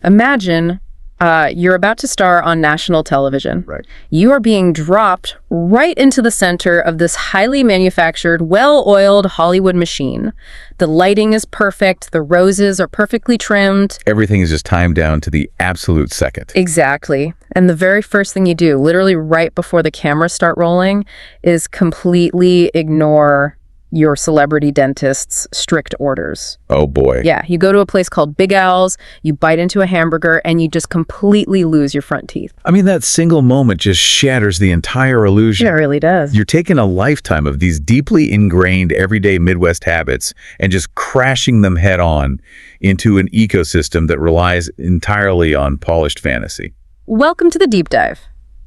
Imagine you're about to star on national television. Right. You are being dropped right into the center of this highly manufactured, well-oiled Hollywood machine. The lighting is perfect. The roses are perfectly trimmed. Everything is just timed down to the absolute second. Exactly. And the very first thing you do, literally right before the cameras start rolling, is completely ignore your celebrity dentist's strict orders. Oh boy. Yeah, you go to a place called Big Al's, you bite into a hamburger, and you just completely lose your front teeth. I mean, that single moment just shatters the entire illusion. It really does. You're taking a lifetime of these deeply ingrained everyday Midwest habits and just crashing them head on into an ecosystem that relies entirely on polished fantasy. Welcome to the Deep Dive.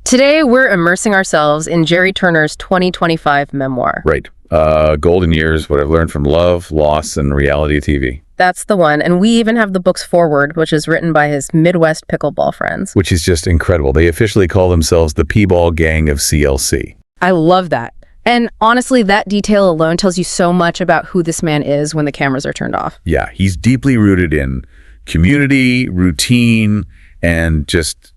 Today, we're immersing ourselves in Gerry Turner's 2025 memoir. Right. Golden Years, what I've learned from love, loss, and reality TV. That's the one. And we even have the book's foreword, which is written by his Midwest pickleball friends. Which is just incredible. They officially call themselves the P-Ball Gang of CLC. I love that. And honestly, that detail alone tells you so much about who this man is when the cameras are turned off. Yeah, he's deeply rooted in community, routine, and just,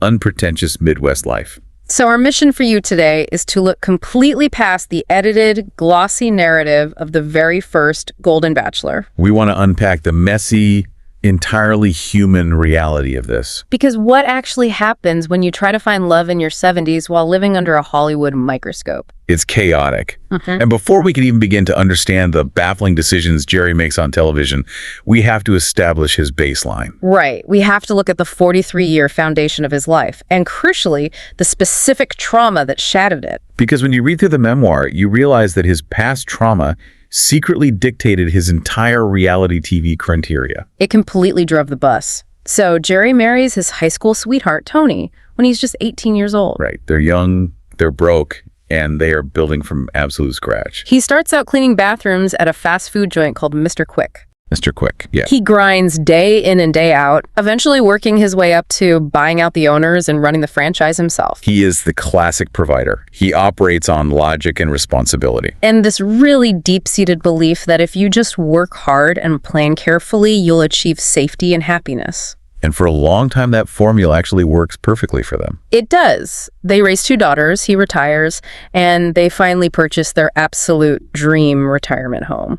unpretentious Midwest life. So our mission for you today is to look completely past the edited, glossy narrative of the very first Golden Bachelor. We want to unpack the messy, entirely human reality of this. Because what actually happens when you try to find love in your 70s while living under a Hollywood microscope? It's chaotic. And before we can even begin to understand the baffling decisions Gerry makes on television, we have to establish his baseline. Right. We have to look at the 43-year foundation of his life, and crucially, the specific trauma that shattered it. Because when you read through the memoir, you realize that his past trauma secretly dictated his entire reality TV criteria. It completely drove the bus. So Gerry marries his high school sweetheart, Tony, when he's just 18 years old. Right. They're young, they're broke, and they are building from absolute scratch. He starts out cleaning bathrooms at a fast food joint called Mr. Quick. Mr. Quick, yeah. He grinds day in and day out, eventually working his way up to buying out the owners and running the franchise himself. He is the classic provider. He operates on logic and responsibility. And this really deep-seated belief that if you just work hard and plan carefully, you'll achieve safety and happiness. And for a long time, that formula actually works perfectly for them. It does. They raise 2 daughters, he retires, and they finally purchase their absolute dream retirement home.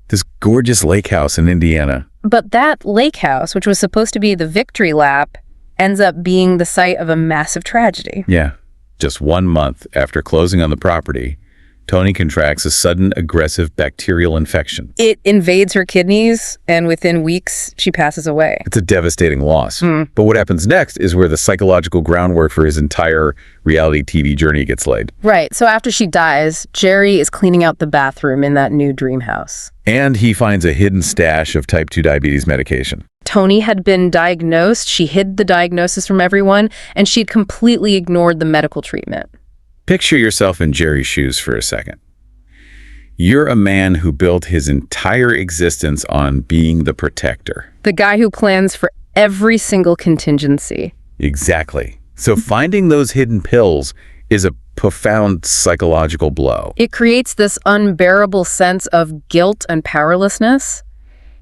This gorgeous lake house in Indiana. But that lake house, which was supposed to be the victory lap, ends up being the site of a massive tragedy. Yeah. Just 1 month after closing on the property, Tony contracts a sudden aggressive bacterial infection. It invades her kidneys, and within weeks, she passes away. It's a devastating loss. But what happens next is where the psychological groundwork for his entire reality TV journey gets laid. Right. So after she dies, Gerry is cleaning out the bathroom in that new dream house. And he finds a hidden stash of type 2 diabetes medication. Tony had been diagnosed. She hid the diagnosis from everyone, and she'd completely ignored the medical treatment. Picture yourself in Gerry's shoes for a second. You're a man who built his entire existence on being the protector. The guy who plans for every single contingency. Exactly. So finding those hidden pills is a profound psychological blow. It creates this unbearable sense of guilt and powerlessness.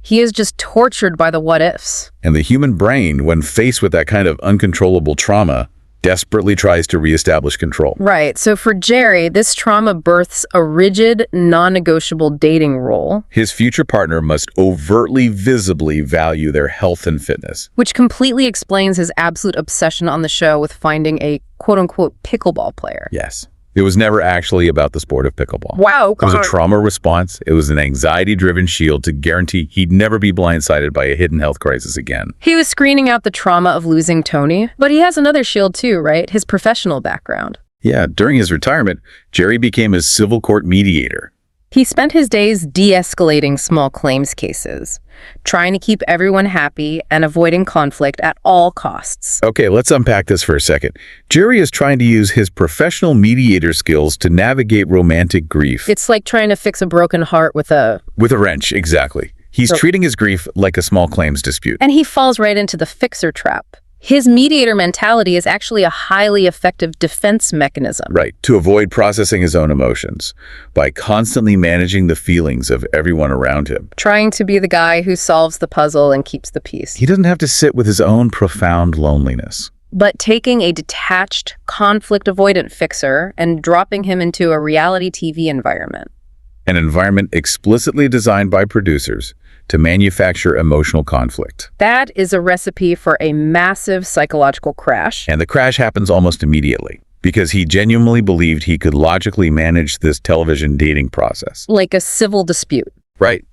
He is just tortured by the what-ifs. And the human brain, when faced with that kind of uncontrollable trauma, desperately tries to reestablish control. Right. So for Gerry, this trauma births a rigid, non-negotiable dating role. His future partner must overtly, visibly value their health and fitness. Which completely explains his absolute obsession on the show with finding a quote-unquote pickleball player. Yes. It was never actually about the sport of pickleball. Wow. It was a trauma response. It was an anxiety-driven shield to guarantee he'd never be blindsided by a hidden health crisis again. He was screening out the trauma of losing Tony, but he has another shield too, right? His professional background. Yeah, during his retirement, Gerry became a civil court mediator. He spent his days de-escalating small claims cases, trying to keep everyone happy and avoiding conflict at all costs. Okay, let's unpack this for a second. Gerry is trying to use his professional mediator skills to navigate romantic grief. It's like trying to fix a broken heart with a wrench, exactly. He's treating his grief like a small claims dispute. And he falls right into the fixer trap. His mediator mentality is actually a highly effective defense mechanism. Right, to avoid processing his own emotions by constantly managing the feelings of everyone around him. Trying to be the guy who solves the puzzle and keeps the peace. He doesn't have to sit with his own profound loneliness. But taking a detached, conflict-avoidant fixer and dropping him into a reality TV environment. An environment explicitly designed by producers to manufacture emotional conflict. That is a recipe for a massive psychological crash. And the crash happens almost immediately because he genuinely believed he could logically manage this television dating process. Like a civil dispute. Right.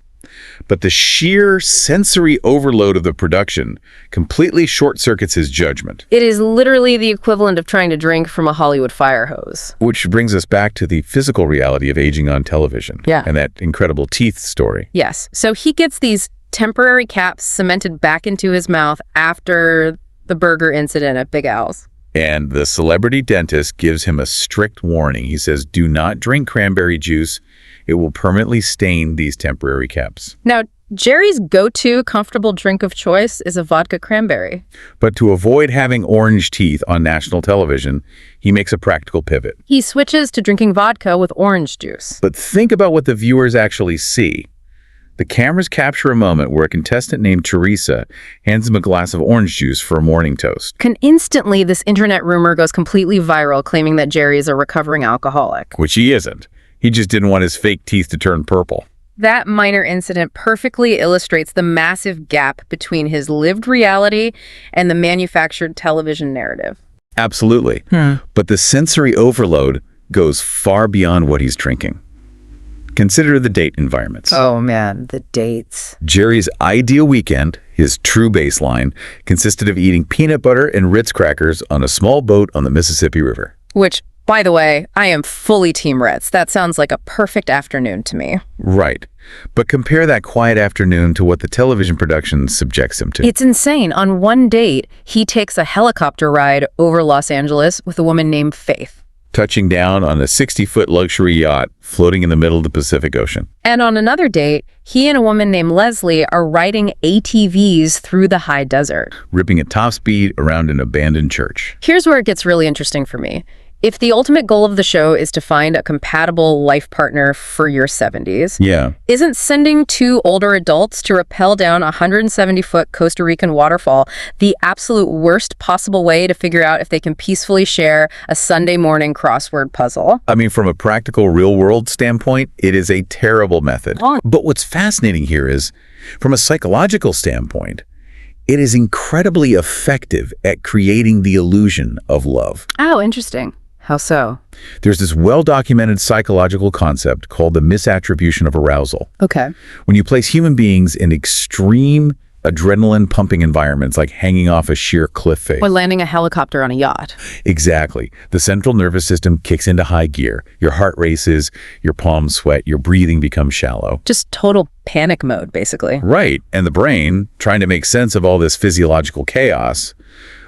But the sheer sensory overload of the production completely short-circuits his judgment. It is literally the equivalent of trying to drink from a Hollywood fire hose. Which brings us back to the physical reality of aging on television. Yeah. And that incredible teeth story. Yes. So he gets these temporary caps cemented back into his mouth after the burger incident at Big Al's. And the celebrity dentist gives him a strict warning. He says, do not drink cranberry juice. It will permanently stain these temporary caps. Now, Gerry's go-to comfortable drink of choice is a vodka cranberry. But to avoid having orange teeth on national television, he makes a practical pivot. He switches to drinking vodka with orange juice. But think about what the viewers actually see. The cameras capture a moment where a contestant named Teresa hands him a glass of orange juice for a morning toast. Instantly, this internet rumor goes completely viral, claiming that Gerry is a recovering alcoholic. Which he isn't. He just didn't want his fake teeth to turn purple. That minor incident perfectly illustrates the massive gap between his lived reality and the manufactured television narrative. Absolutely. But the sensory overload goes far beyond what he's drinking. Consider the date environments. Oh man, the dates. Gerry's ideal weekend, his true baseline, consisted of eating peanut butter and Ritz crackers on a small boat on the Mississippi River. Which, by the way, I am fully Team Ritz. That sounds like a perfect afternoon to me. Right. But compare that quiet afternoon to what the television production subjects him to. It's insane. On one date, he takes a helicopter ride over Los Angeles with a woman named Faith. Touching down on a 60-foot luxury yacht floating in the middle of the Pacific Ocean. And on another date, he and a woman named Leslie are riding ATVs through the high desert. Ripping at top speed around an abandoned church. Here's where it gets really interesting for me. If the ultimate goal of the show is to find a compatible life partner for your 70s, isn't sending two older adults to rappel down a 170-foot Costa Rican waterfall the absolute worst possible way to figure out if they can peacefully share a Sunday morning crossword puzzle? I mean, from a practical real-world standpoint, it is a terrible method. But what's fascinating here is, from a psychological standpoint, it is incredibly effective at creating the illusion of love. Oh, interesting. How so? There's this well-documented psychological concept called the misattribution of arousal. Okay. When you place human beings in extreme adrenaline-pumping environments like hanging off a sheer cliff face. Or landing a helicopter on a yacht. Exactly. The central nervous system kicks into high gear. Your heart races, your palms sweat, your breathing becomes shallow. Just total panic mode, basically. Right. And the brain, trying to make sense of all this physiological chaos,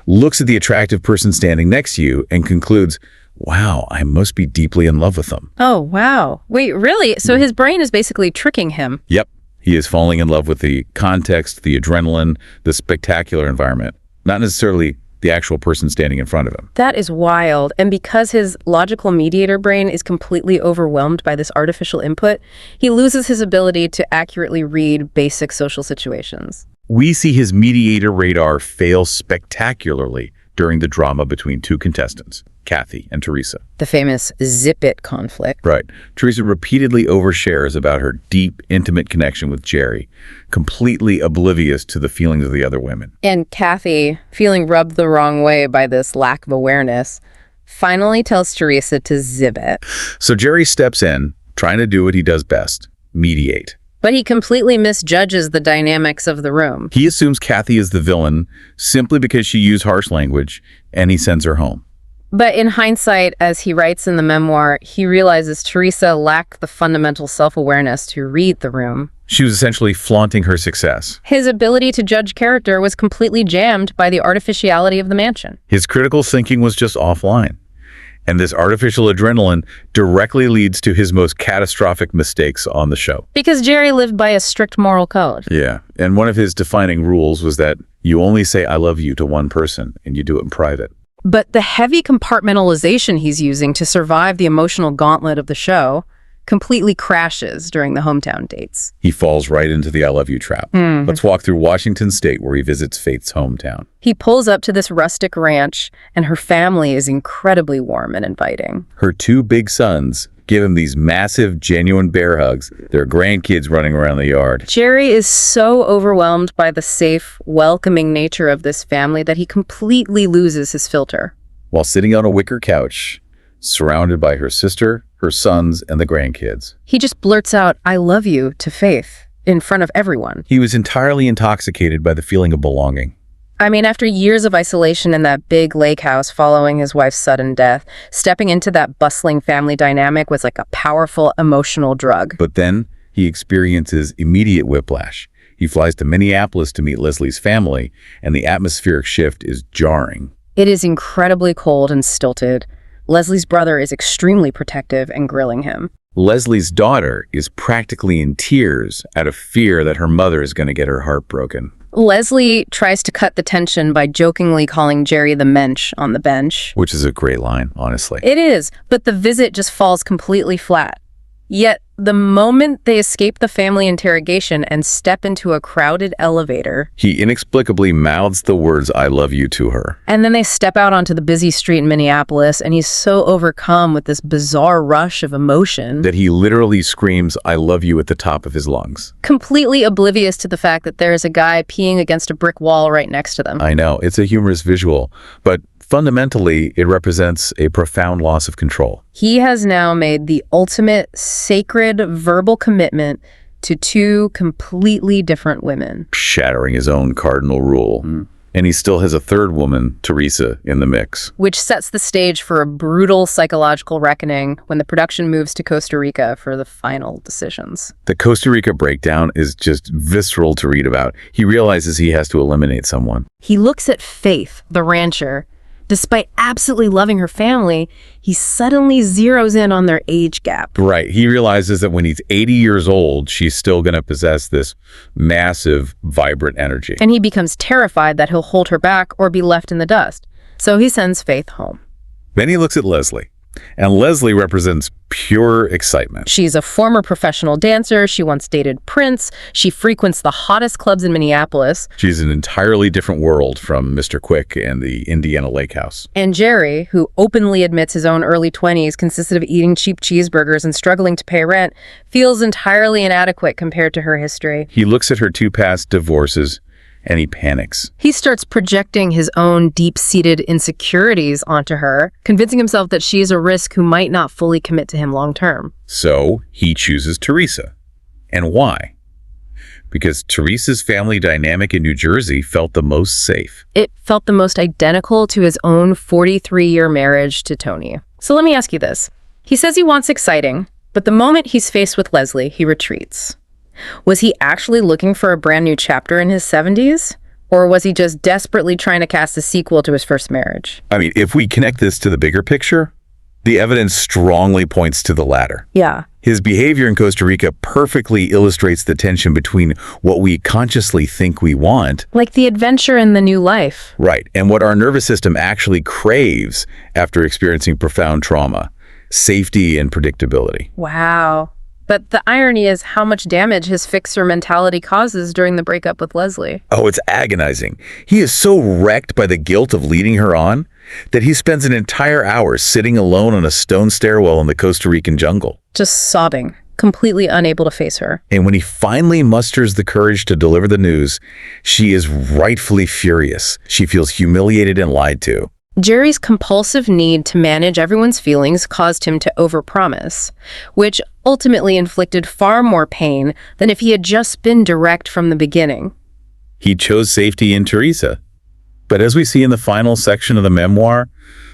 looks at the attractive person standing next to you and concludes, wow, I must be deeply in love with them. Oh, wow. Wait, really? So his brain is basically tricking him. Yep. He is falling in love with the context, the adrenaline, the spectacular environment, not necessarily the actual person standing in front of him. That is wild. And because his logical mediator brain is completely overwhelmed by this artificial input, he loses his ability to accurately read basic social situations. We see his mediator radar fail spectacularly during the drama between two contestants, Kathy and Teresa. The famous zip-it conflict. Right. Teresa repeatedly overshares about her deep, intimate connection with Gerry, completely oblivious to the feelings of the other women. And Kathy, feeling rubbed the wrong way by this lack of awareness, finally tells Teresa to zip it. So Gerry steps in, trying to do what he does best, mediate. But he completely misjudges the dynamics of the room. He assumes Kathy is the villain simply because she used harsh language, and he sends her home. But in hindsight, as he writes in the memoir, he realizes Teresa lacked the fundamental self-awareness to read the room. She was essentially flaunting her success. His ability to judge character was completely jammed by the artificiality of the mansion. His critical thinking was just offline. And this artificial adrenaline directly leads to his most catastrophic mistakes on the show. Because Gerry lived by a strict moral code. Yeah, and one of his defining rules was that You only say I love you to one person, and you do it in private. But the heavy compartmentalization he's using to survive the emotional gauntlet of the show completely crashes during the hometown dates. He falls right into the I love you trap. Let's walk through Washington State, where he visits Faith's hometown. He pulls up to this rustic ranch, and her family is incredibly warm and inviting. Her two big sons give him these massive, genuine bear hugs. Their grandkids running around the yard. Gerry is so overwhelmed by the safe, welcoming nature of this family that he completely loses his filter. While sitting on a wicker couch, surrounded by her sister, her sons, and the grandkids, he just blurts out, "I love you," to Faith in front of everyone. He was entirely intoxicated by the feeling of belonging. I mean, after years of isolation in that big lake house following his wife's sudden death, stepping into that bustling family dynamic was like a powerful emotional drug. But then he experiences immediate whiplash. He flies to Minneapolis to meet Leslie's family, and the atmospheric shift is jarring. It is incredibly cold and stilted. Leslie's brother is extremely protective and grilling him. Leslie's daughter is practically in tears out of fear that her mother is going to get her heart broken. Leslie tries to cut the tension by jokingly calling Gerry the mensch on the bench. Which is a great line, honestly. It is, but the visit just falls completely flat. Yet, the moment they escape the family interrogation and step into a crowded elevator, he inexplicably mouths the words, "I love you," to her. And then they step out onto the busy street in Minneapolis, and he's so overcome with this bizarre rush of emotion that he literally screams, "I love you," at the top of his lungs. Completely oblivious to the fact that there's a guy peeing against a brick wall right next to them. I know, it's a humorous visual, but fundamentally, it represents a profound loss of control. He has now made the ultimate sacred verbal commitment to two completely different women, shattering his own cardinal rule. And he still has a third woman, Teresa, in the mix. Which sets the stage for a brutal psychological reckoning when the production moves to Costa Rica for the final decisions. The Costa Rica breakdown is just visceral to read about. He realizes he has to eliminate someone. He looks at Faith, the rancher. Despite absolutely loving her family, he suddenly zeroes in on their age gap. Right. He realizes that when he's 80 years old, she's still going to possess this massive, vibrant energy. And he becomes terrified that he'll hold her back or be left in the dust. So he sends Faith home. Then he looks at Leslie. And Leslie represents pure excitement. She's a former professional dancer. She once dated Prince. She frequents the hottest clubs in Minneapolis. She's an entirely different world from Mr. Quick and the Indiana Lake House. And Gerry, who openly admits his own early 20s consisted of eating cheap cheeseburgers and struggling to pay rent, feels entirely inadequate compared to her history. He looks at her two past divorces, and he panics. He starts projecting his own deep-seated insecurities onto her, convincing himself that she is a risk who might not fully commit to him long-term. So he chooses Teresa. And why? Because Teresa's family dynamic in New Jersey felt the most safe. It felt the most identical to his own 43-year marriage to Tony. So let me ask you this. He says he wants exciting, but the moment he's faced with Leslie, he retreats. Was he actually looking for a brand new chapter in his 70s? Or was he just desperately trying to cast a sequel to his first marriage? I mean, if we connect this to the bigger picture, the evidence strongly points to the latter. Yeah. His behavior in Costa Rica perfectly illustrates the tension between what we consciously think we want, like the adventure in the new life. Right, and what our nervous system actually craves after experiencing profound trauma, safety and predictability. Wow. But the irony is how much damage his fixer mentality causes during the breakup with Leslie. Oh, it's agonizing. He is so wrecked by the guilt of leading her on that he spends an entire hour sitting alone on a stone stairwell in the Costa Rican jungle. Just sobbing, completely unable to face her. And when he finally musters the courage to deliver the news, she is rightfully furious. She feels humiliated and lied to. Gerry's compulsive need to manage everyone's feelings caused him to overpromise, which ultimately inflicted far more pain than if he had just been direct from the beginning. He chose safety in Teresa. But as we see in the final section of the memoir,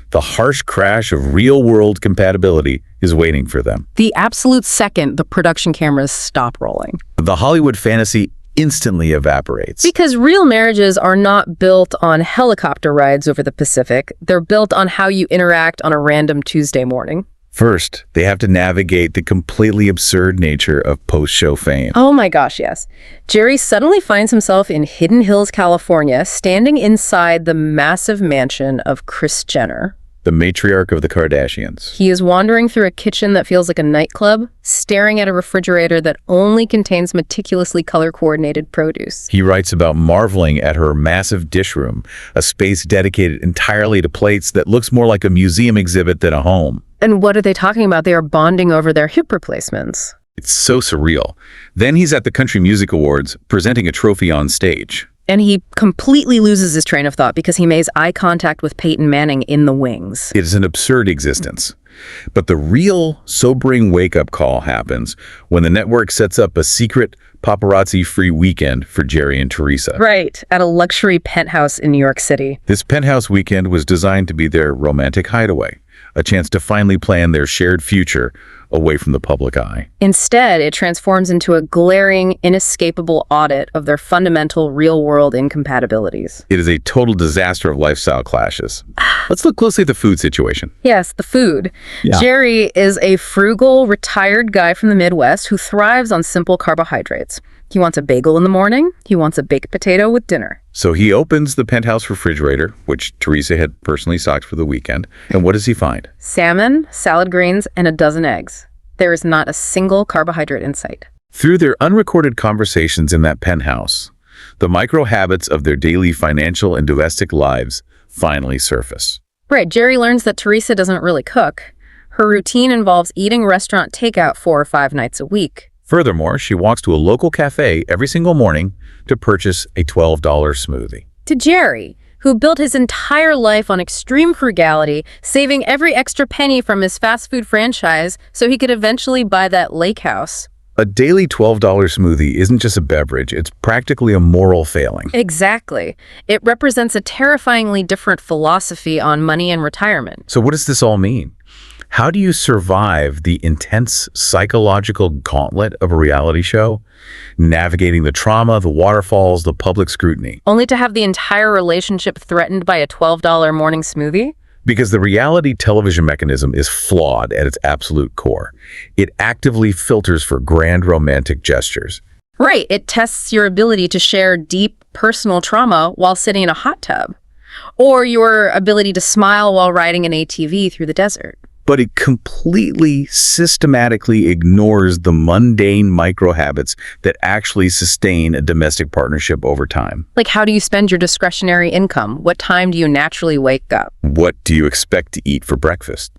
the harsh crash of real-world compatibility is waiting for them. The absolute second the production cameras stop rolling. The Hollywood fantasy instantly evaporates. Because real marriages are not built on helicopter rides over the Pacific. They're built on how you interact on a random Tuesday morning. First, they have to navigate the completely absurd nature of post-show fame. Oh my gosh, yes. Gerry suddenly finds himself in Hidden Hills, California, standing inside the massive mansion of Kris Jenner, The matriarch of the Kardashians. He is wandering through a kitchen that feels like a nightclub, staring at a refrigerator that only contains meticulously color-coordinated produce. He writes about marveling at her massive dish room, a space dedicated entirely to plates that looks more like a museum exhibit than a home. And what are they talking about? They are bonding over their hip replacements. It's so surreal. Then he's at the Country Music Awards, presenting a trophy on stage. And he completely loses his train of thought because he makes eye contact with Peyton Manning in the wings. It is an absurd existence. But the real sobering wake-up call happens when the network sets up a secret paparazzi-free weekend for Gerry and Teresa. Right, at a luxury penthouse in New York City. This penthouse weekend was designed to be their romantic hideaway, a chance to finally plan their shared future away from the public eye. Instead, it transforms into a glaring, inescapable audit of their fundamental real-world incompatibilities. It is a total disaster of lifestyle clashes. Let's look closely at the food situation. Yes, the food. Yeah. Gerry is a frugal, retired guy from the Midwest who thrives on simple carbohydrates. He wants a bagel in the morning. He wants a baked potato with dinner. So he opens the penthouse refrigerator, which Teresa had personally stocked for the weekend. And what does he find? Salmon, salad greens, and a dozen eggs. There is not a single carbohydrate in sight. Through their unrecorded conversations in that penthouse, the micro habits of their daily financial and domestic lives finally surface. Right, Gerry learns that Teresa doesn't really cook. Her routine involves eating restaurant takeout 4 or 5 nights a week. Furthermore, she walks to a local cafe every single morning to purchase a $12 smoothie. To Gerry, who built his entire life on extreme frugality, saving every extra penny from his fast food franchise so he could eventually buy that lake house. A daily $12 smoothie isn't just a beverage, it's practically a moral failing. Exactly. It represents a terrifyingly different philosophy on money and retirement. So what does this all mean? How do you survive the intense psychological gauntlet of a reality show? Navigating the trauma, the waterfalls, the public scrutiny. Only to have the entire relationship threatened by a $12 morning smoothie? Because the reality television mechanism is flawed at its absolute core. It actively filters for grand romantic gestures. Right. It tests your ability to share deep personal trauma while sitting in a hot tub. Or your ability to smile while riding an ATV through the desert. But it completely, systematically ignores the mundane micro-habits that actually sustain a domestic partnership over time. Like, how do you spend your discretionary income? What time do you naturally wake up? What do you expect to eat for breakfast?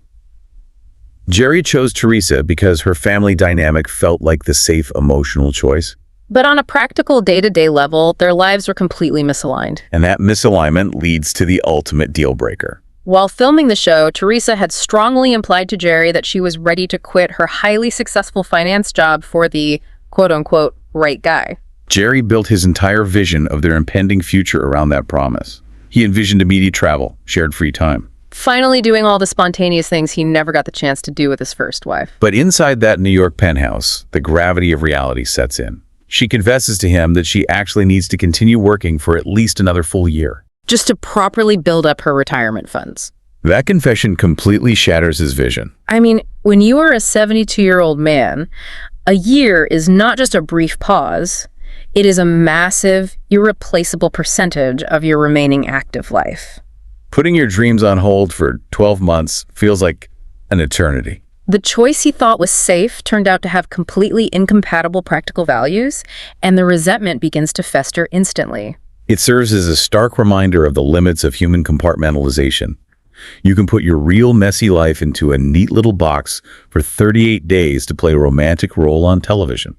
Gerry chose Teresa because her family dynamic felt like the safe emotional choice. But on a practical day-to-day level, their lives were completely misaligned. And that misalignment leads to the ultimate deal breaker. While filming the show, Teresa had strongly implied to Gerry that she was ready to quit her highly successful finance job for the quote-unquote right guy. Gerry built his entire vision of their impending future around that promise. He envisioned immediate travel, shared free time. Finally doing all the spontaneous things he never got the chance to do with his first wife. But inside that New York penthouse, the gravity of reality sets in. She confesses to him that she actually needs to continue working for at least another full year. Just to properly build up her retirement funds. That confession completely shatters his vision. I mean, when you are a 72-year-old man, a year is not just a brief pause. It is a massive, irreplaceable percentage of your remaining active life. Putting your dreams on hold for 12 months feels like an eternity. The choice he thought was safe turned out to have completely incompatible practical values, and the resentment begins to fester instantly. It serves as a stark reminder of the limits of human compartmentalization. You can put your real messy life into a neat little box for 38 days to play a romantic role on television.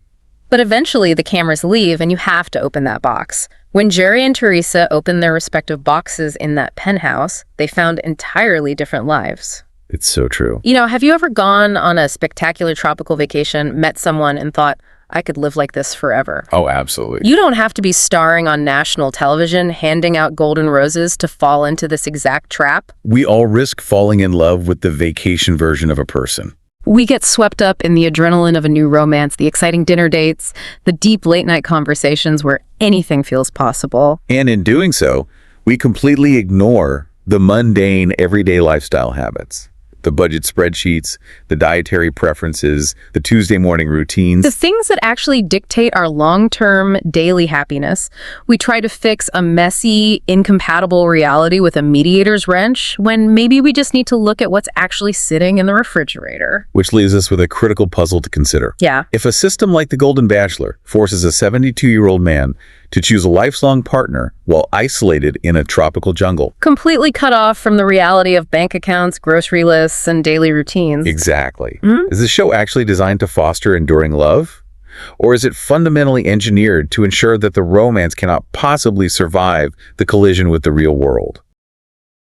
But eventually the cameras leave and you have to open that box. When Gerry and Teresa opened their respective boxes in that penthouse, they found entirely different lives. It's so true. You know, have you ever gone on a spectacular tropical vacation, met someone and thought, I could live like this forever? Oh, absolutely. You don't have to be starring on national television, handing out golden roses to fall into this exact trap. We all risk falling in love with the vacation version of a person. We get swept up in the adrenaline of a new romance, the exciting dinner dates, the deep late-night conversations where anything feels possible. And in doing so, we completely ignore the mundane, everyday lifestyle habits. The budget spreadsheets, the dietary preferences, the Tuesday morning routines. The things that actually dictate our long-term daily happiness. We try to fix a messy, incompatible reality with a mediator's wrench when maybe we just need to look at what's actually sitting in the refrigerator. Which leaves us with a critical puzzle to consider. Yeah. If a system like the Golden Bachelor forces a 72-year-old man to choose a lifelong partner while isolated in a tropical jungle. Completely cut off from the reality of bank accounts, grocery lists, and daily routines. Exactly. Is the show actually designed to foster enduring love? Or is it fundamentally engineered to ensure that the romance cannot possibly survive the collision with the real world?